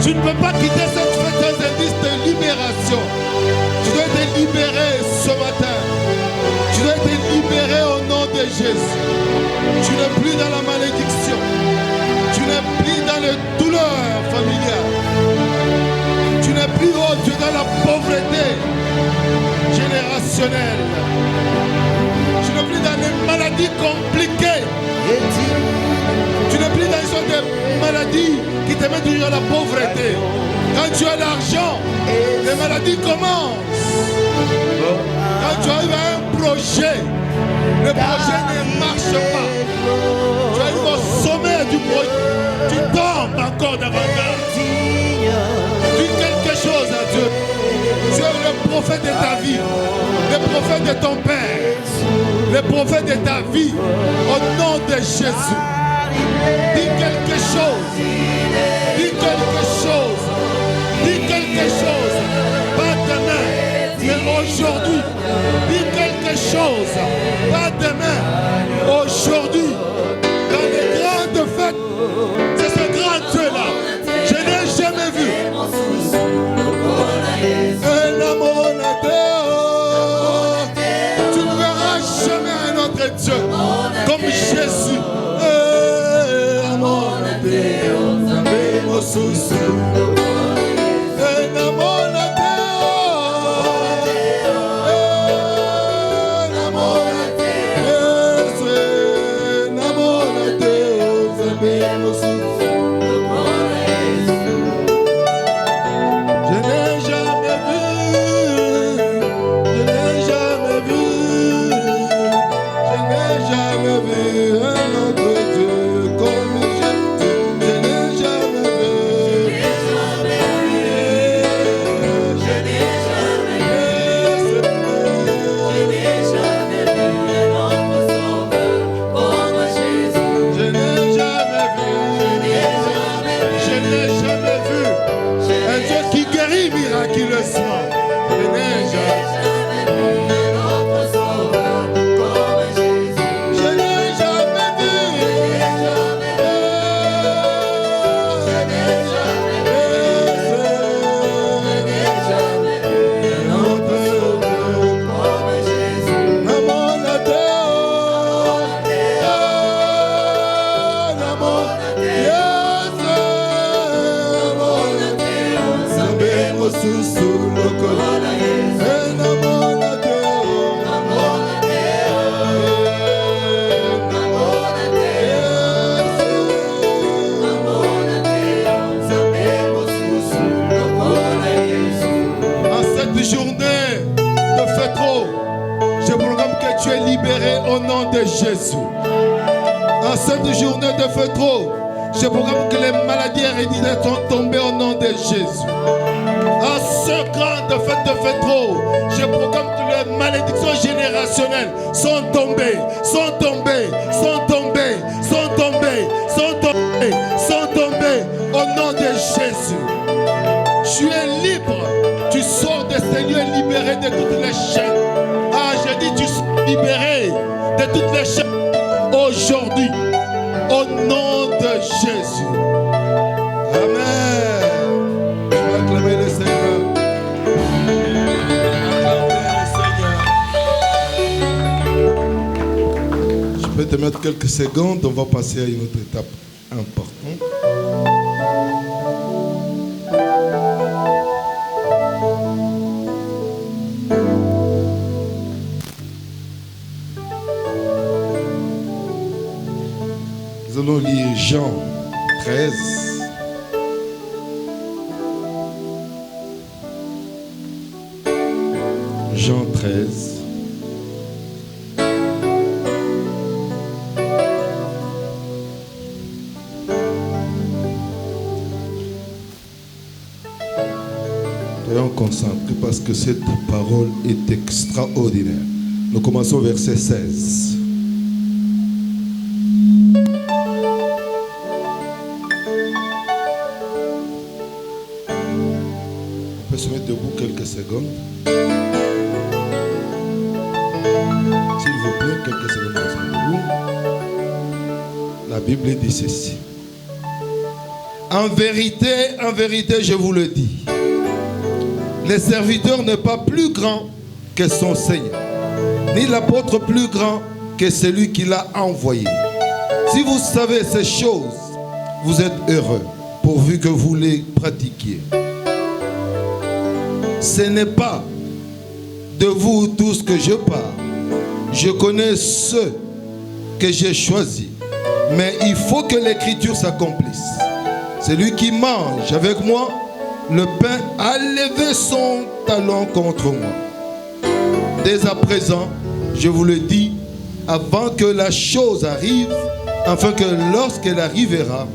Tu ne peux pas quitter cette fête d'indice de libération. Tu dois être libéré ce matin. Tu dois être libéré au nom de Jésus. Tu n'es plus dans la malédiction. Tu n'es plus dans les douleurs familiales. Tu n'es plus oh Dieu dans la pauvreté générationnelle. Tu n'es plus dans les maladies compliquées. Tu n'es plus dans une sorte de maladie qui te met toujours dans la pauvreté. Quand tu as l'argent, les maladies commencent. Quand tu arrives à un projet, le projet ne marche pas. Tu arrives au sommet du projet, tu tombes encore davantage. Dis quelque chose à Dieu. Tu es le prophète de ta vie, le prophète de ton père, le prophète de ta vie, au nom de Jésus. Dis quelque chose. Dis quelque chose. Dis quelque chose. Pas demain, mais aujourd'hui. Dis quelque chose. Pas demain, aujourd'hui. Dans les grandes fêtes, c'est ce grand Dieu-là. Je n'ai jamais vu. Tu ne verras jamais un autre Dieu comme Jésus. Jésus. En cette journée de feu trop, je proclame que les maladies héréditaires sont tombées au nom de Jésus. En ce grand de feu trop, je proclame que les malédictions générationnelles sont tombées, sont tombées, sont tombées, sont tombées, sont tombées, sont tombées au nom de Jésus. Tu es libre, tu sors de ces lieux libérés de toutes les chaînes. Ah, je dis tu sors libéré de toutes les chaînes aujourd'hui, au nom de Jésus. Amen. Je vais acclamer le Seigneur. Acclamer le Seigneur. Je peux te mettre quelques secondes, on va passer à une autre étape importante. Nous allons lire Jean 13. Jean 13. Soyons concentrés parce que cette parole est extraordinaire. Nous commençons au verset 16. Se mettre debout quelques secondes. S'il vous plaît, quelques secondes, restez debout. La Bible dit ceci. En vérité, je vous le dis, le serviteur n'est pas plus grand que son Seigneur, ni l'apôtre plus grand que celui qui l'a envoyé. Si vous savez ces choses, vous êtes heureux, pourvu que vous les pratiquiez. Ce n'est pas de vous tous que je parle. Je connais ceux que j'ai choisis, mais il faut que l'Écriture s'accomplisse. Celui qui mange avec moi le pain a levé son talon contre moi. Dès à présent, je vous le dis, avant que la chose arrive, afin que lorsqu'elle arrivera,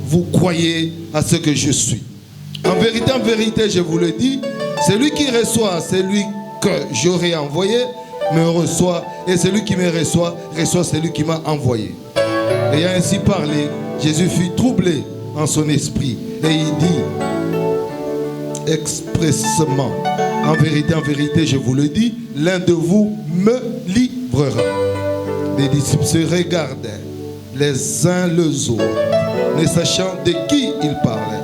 vous croyez à ce que je suis. En vérité, je vous le dis, celui qui reçoit celui que j'aurai envoyé, me reçoit, et celui qui me reçoit, reçoit celui qui m'a envoyé. Ayant ainsi parlé, Jésus fut troublé en son esprit, et il dit expressément, en vérité, je vous le dis, l'un de vous me livrera. Les disciples se regardaient les uns les autres, ne sachant de qui ils parlaient.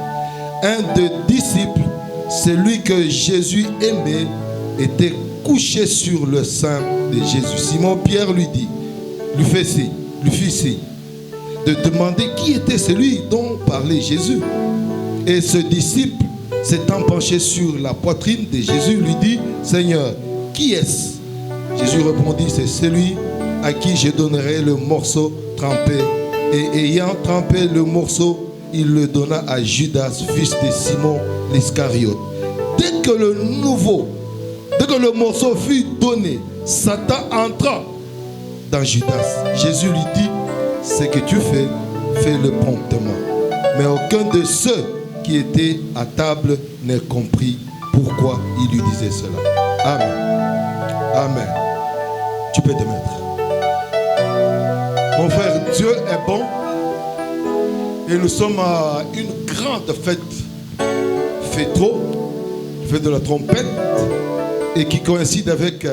Un des disciples, celui que Jésus aimait, était couché sur le sein de Jésus. Simon-Pierre lui fit signe de demander qui était celui dont parlait Jésus. Et ce disciple, s'étant penché sur la poitrine de Jésus, lui dit, Seigneur, qui est-ce? Jésus répondit, c'est celui à qui je donnerai le morceau trempé. Et ayant trempé le morceau, il le donna à Judas, fils de Simon l'Iscariote. Dès que le morceau fut donné, Satan entra dans Judas. Jésus lui dit, ce que tu fais, fais-le promptement. Mais aucun de ceux qui étaient à table ne comprit pourquoi il lui disait cela. Amen. Amen. Tu peux te mettre. Mon frère, Dieu est bon. Et nous sommes à une grande fête. Fétro, fête de la trompette. Et qui coïncide avec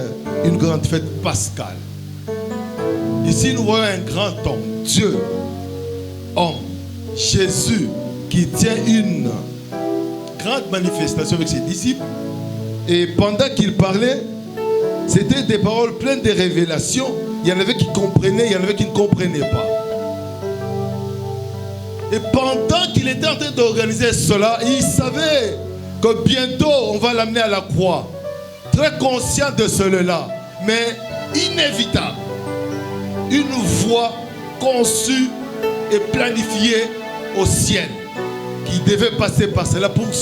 une grande fête pascale. Ici, nous voyons un grand homme, Dieu, homme, Jésus, qui tient une grande manifestation avec ses disciples. Et pendant qu'il parlait, c'était des paroles pleines de révélations. Il y en avait qui comprenaient, il y en avait qui ne comprenaient pas. Et pendant qu'il était en train d'organiser cela, il savait que bientôt on va l'amener à la croix. Très conscient de cela, mais inévitable. Une voie conçue et planifiée au ciel qui devait passer par cela pour me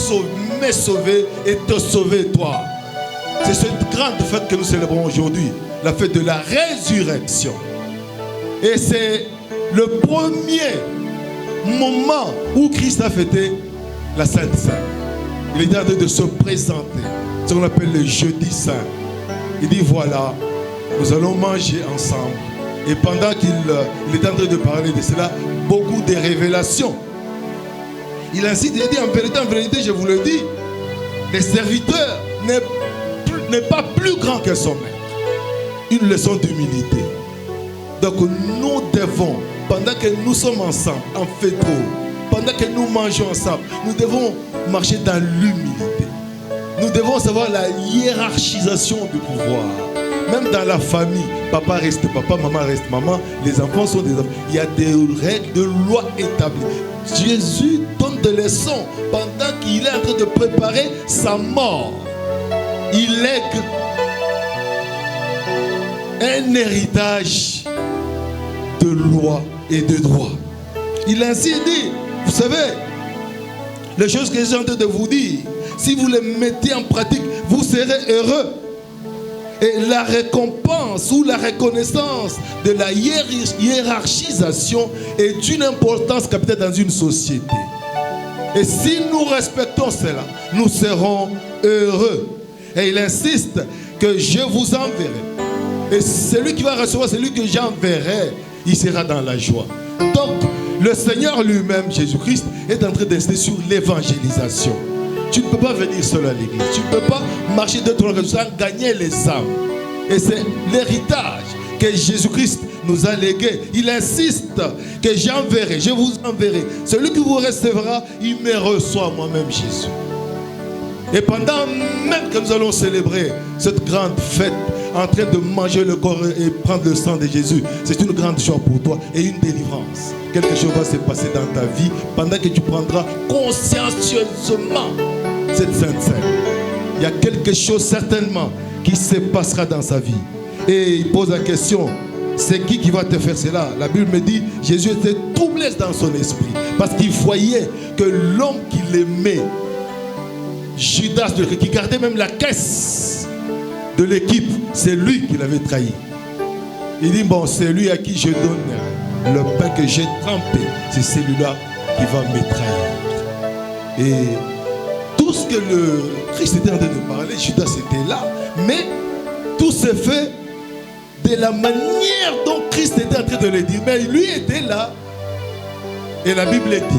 sauver et te sauver toi. C'est cette grande fête que nous célébrons aujourd'hui, la fête de la résurrection. Et c'est le premier moment où Christ a fêté la Sainte Seine. Il est en train de se présenter, ce qu'on appelle le jeudi saint. Il dit voilà, nous allons manger ensemble. Et pendant qu'il est en train de parler de cela, beaucoup de révélations. Il incite, il dit en vérité, je vous le dis, le serviteur n'est pas plus grand que son maître. Une leçon d'humilité. Donc nous devons, pendant que nous sommes ensemble, en fétro, pendant que nous mangeons ensemble, nous devons marcher dans l'humilité. Nous devons savoir la hiérarchisation du pouvoir. Même dans la famille, papa reste papa, maman reste maman, les enfants sont des enfants. Il y a des règles, de lois établies. Jésus donne des leçons pendant qu'il est en train de préparer sa mort. Il lègue un héritage de lois et de droits. Il a ainsi dit, vous savez, les choses que j'ai en train de vous dire, si vous les mettez en pratique, vous serez heureux. Et la récompense ou la reconnaissance de la hiérarchisation est d'une importance capitale dans une société. Et si nous respectons cela, nous serons heureux. Et il insiste que je vous enverrai. Et celui qui va recevoir, celui que j'enverrai, il sera dans la joie. Donc, le Seigneur lui-même, Jésus-Christ, est en train d'insister sur l'évangélisation. Tu ne peux pas venir seul à l'église. Tu ne peux pas marcher de ton sans gagner les âmes. Et c'est l'héritage que Jésus-Christ nous a légué. Il insiste que j'enverrai, je vous enverrai. Celui qui vous recevra, il me reçoit moi-même Jésus. Et pendant même que nous allons célébrer cette grande fête, en train de manger le corps et prendre le sang de Jésus, c'est une grande joie pour toi et une délivrance. Quelque chose va se passer dans ta vie pendant que tu prendras consciencieusement cette sainte scène. Il y a quelque chose certainement qui se passera dans sa vie. Et il pose la question, c'est qui va te faire cela? La Bible me dit, Jésus était troublé dans son esprit parce qu'il voyait que l'homme qu'il aimait, Judas, qui gardait même la caisse de l'équipe, c'est lui qui l'avait trahi. Il dit, bon, c'est lui à qui je donne le pain que j'ai trempé, c'est celui-là qui va me trahir. Et tout ce que le Christ était en train de parler, Judas était là, mais tout se fait de la manière dont Christ était en train de le dire. Mais lui était là. Et la Bible dit,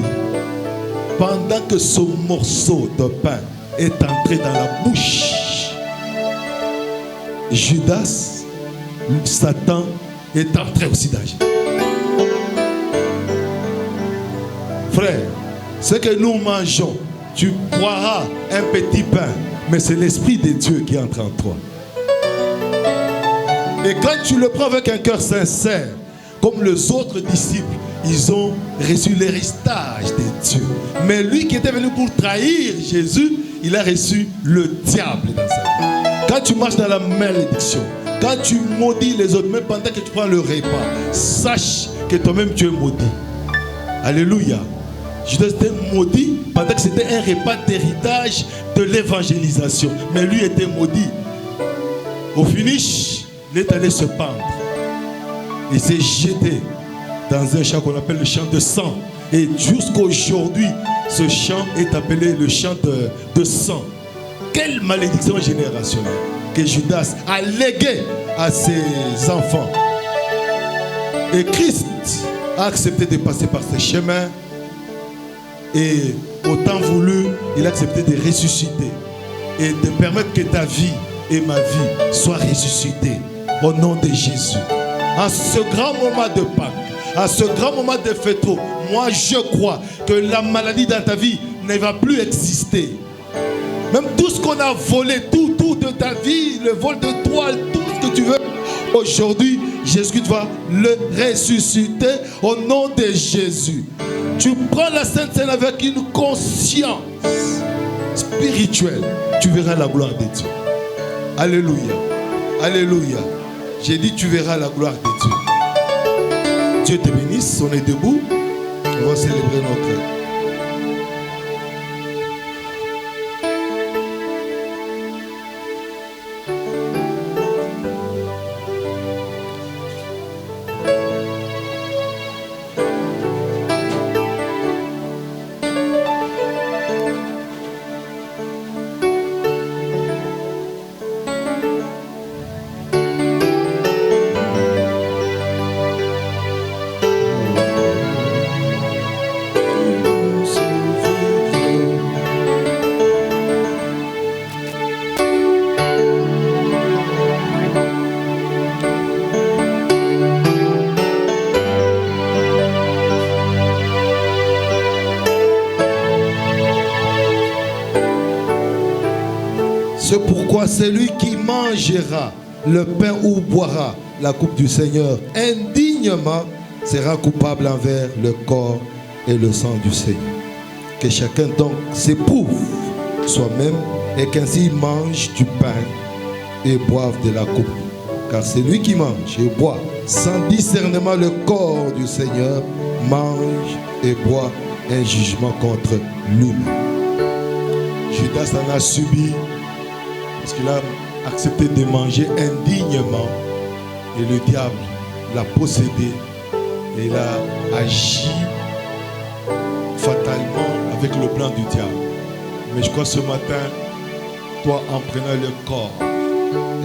pendant que ce morceau de pain est entré dans la bouche, Judas, Satan, est entré aussi d'agir. Frère, ce que nous mangeons, tu boiras un petit pain, mais c'est l'Esprit de Dieu qui entre en toi. Et quand tu le prends avec un cœur sincère, comme les autres disciples, ils ont reçu l'héritage de Dieu. Mais lui qui était venu pour trahir Jésus, il a reçu le diable dans sa vie. Quand tu marches dans la malédiction, quand tu maudis les autres, même pendant que tu prends le repas, sache que toi-même tu es maudit. Alléluia. Judas était maudit pendant que c'était un repas d'héritage de l'évangélisation. Mais lui était maudit. Au finish, il est allé se pendre. Il s'est jeté dans un champ qu'on appelle le champ de sang. Et jusqu'aujourd'hui, ce champ est appelé le champ de sang. Quelle malédiction générationnelle que Judas a légué à ses enfants. Et Christ a accepté de passer par ces chemins. Et au temps voulu, il a accepté de ressusciter et de permettre que ta vie et ma vie soient ressuscitées au nom de Jésus. En ce grand moment de Pâques, à ce grand moment de fête, moi je crois que la maladie dans ta vie ne va plus exister. Même tout ce qu'on a volé, tout de ta vie, le vol de toile, tout ce que tu veux, aujourd'hui, Jésus va le ressusciter au nom de Jésus. Tu prends la Sainte Seine avec une conscience spirituelle, tu verras la gloire de Dieu. Alléluia. Alléluia. J'ai dit tu verras la gloire de Dieu. Dieu te bénisse, on est debout. On va célébrer notre... C'est pourquoi celui qui mangera le pain ou boira la coupe du Seigneur indignement sera coupable envers le corps et le sang du Seigneur. Que chacun donc s'éprouve soi-même et qu'ainsi mange du pain et boive de la coupe. Car celui qui mange et boit sans discernement le corps du Seigneur mange et boit un jugement contre lui-même. Judas en a subi parce qu'il a accepté de manger indignement et le diable l'a possédé et il a agi fatalement avec le plan du diable. Mais je crois ce matin, toi en prenant le corps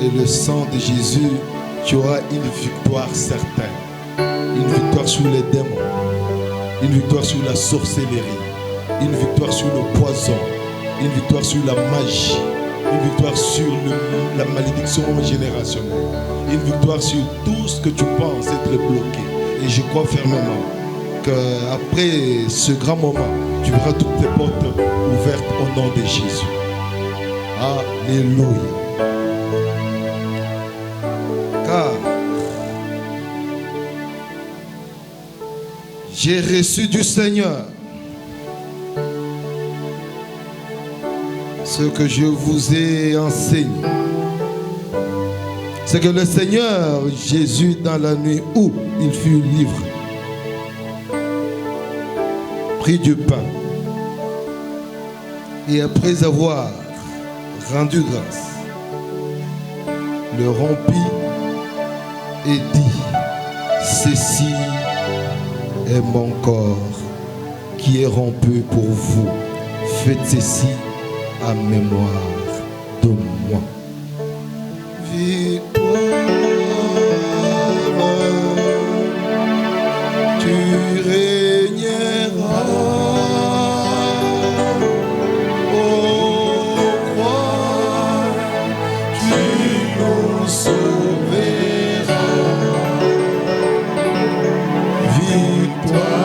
et le sang de Jésus, tu auras une victoire certaine. Une victoire sur les démons, une victoire sur la sorcellerie, une victoire sur le poison, une victoire sur la magie, Une victoire sur la malédiction générationnelle. Une victoire sur tout ce que tu penses être bloqué. Et je crois fermement qu'après ce grand moment, tu verras toutes tes portes ouvertes au nom de Jésus. Alléluia. Car j'ai reçu du Seigneur ce que je vous ai enseigné. C'est que le Seigneur Jésus, dans la nuit où il fut livré, prit du pain et après avoir rendu grâce, le rompit et dit: ceci est mon corps qui est rompu pour vous. Faites ceci à mémoire de moi. Victoire, tu régneras. Oh, croix, tu nous sauveras. Victoire.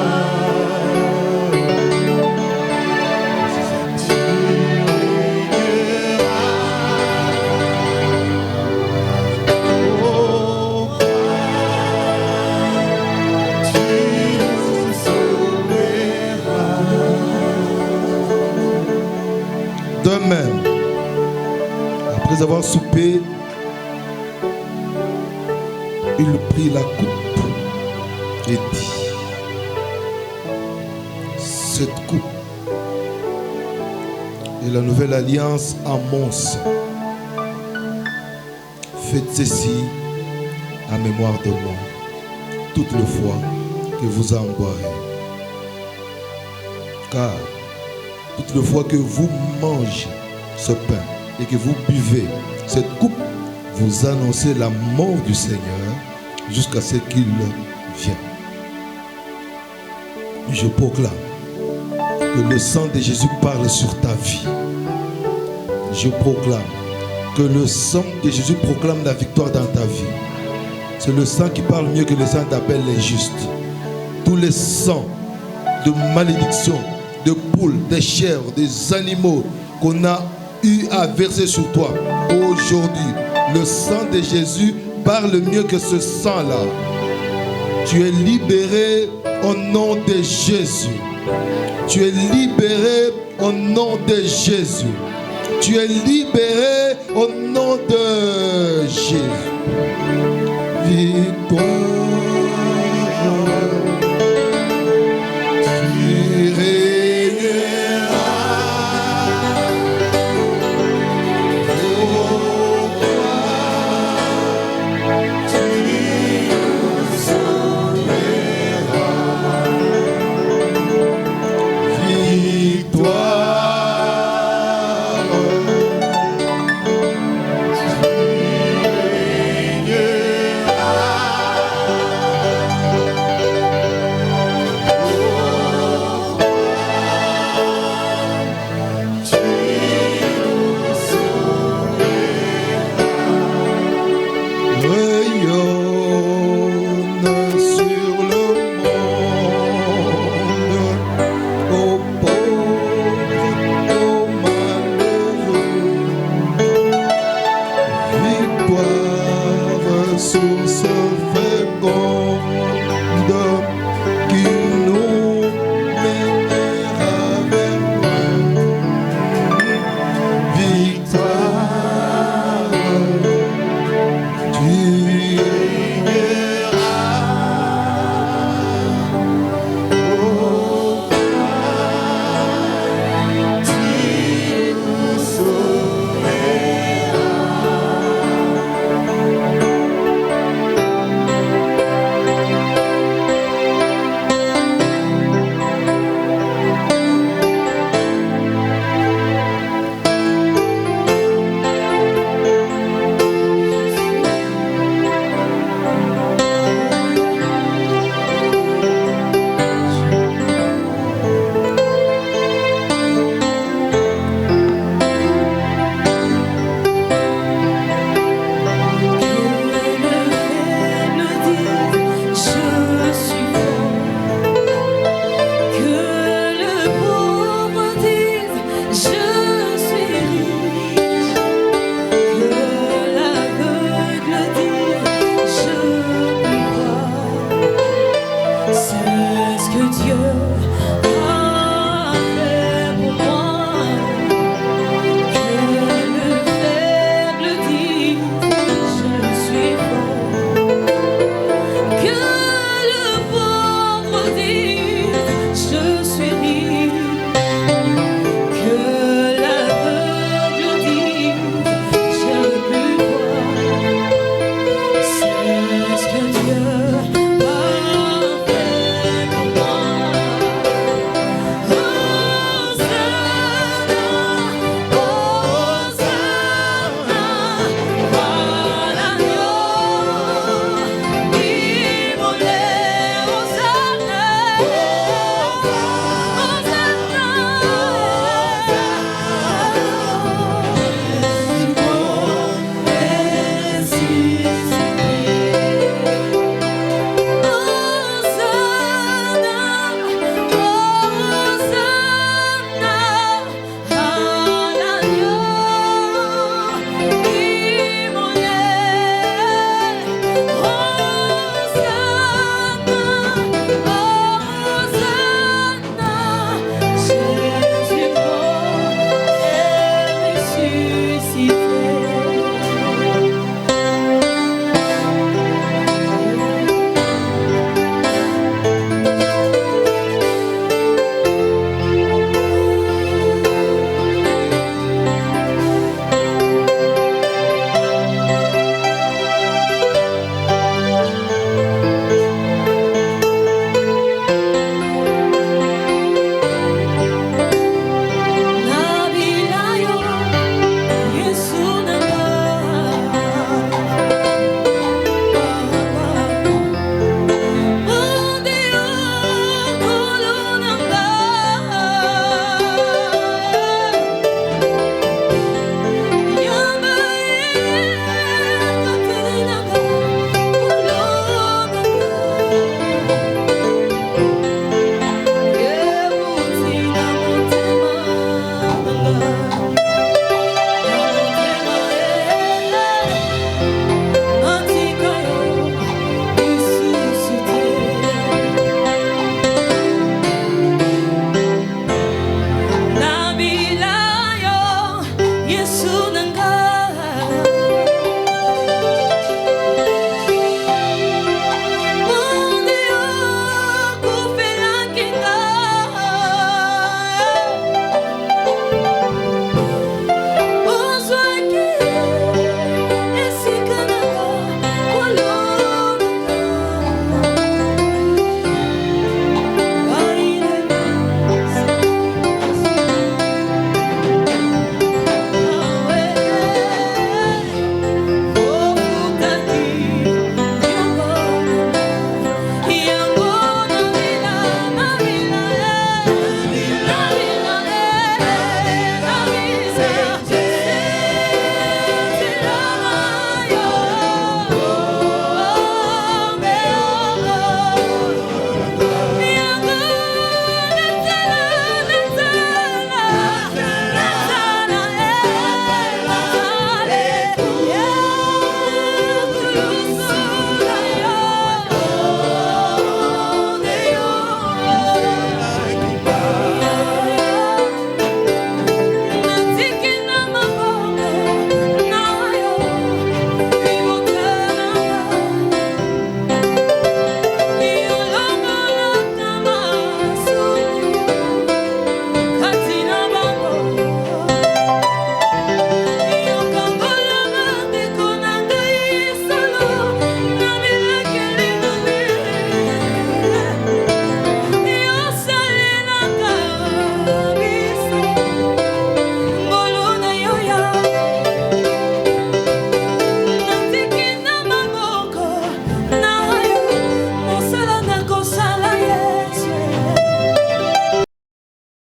De même, après avoir soupé, il prit la coupe et dit: cette coupe est la nouvelle alliance en mon sang. Faites ceci en mémoire de moi, toutes les fois que vous en boirez. Car toutes les fois que vous mangez ce pain et que vous buvez cette coupe, vous annoncez la mort du Seigneur jusqu'à ce qu'il vienne. Je proclame que le sang de Jésus parle sur ta vie. Je proclame que le sang de Jésus proclame la victoire dans ta vie. C'est le sang qui parle mieux que le sang d'Abel les justes. Tous les sangs de malédiction, de poules, des chèvres, des animaux qu'on a eu à verser sur toi, aujourd'hui, le sang de Jésus parle mieux que ce sang-là. Tu es libéré au nom de Jésus. Tu es libéré au nom de Jésus. Tu es libéré au nom de Jésus. Victoire.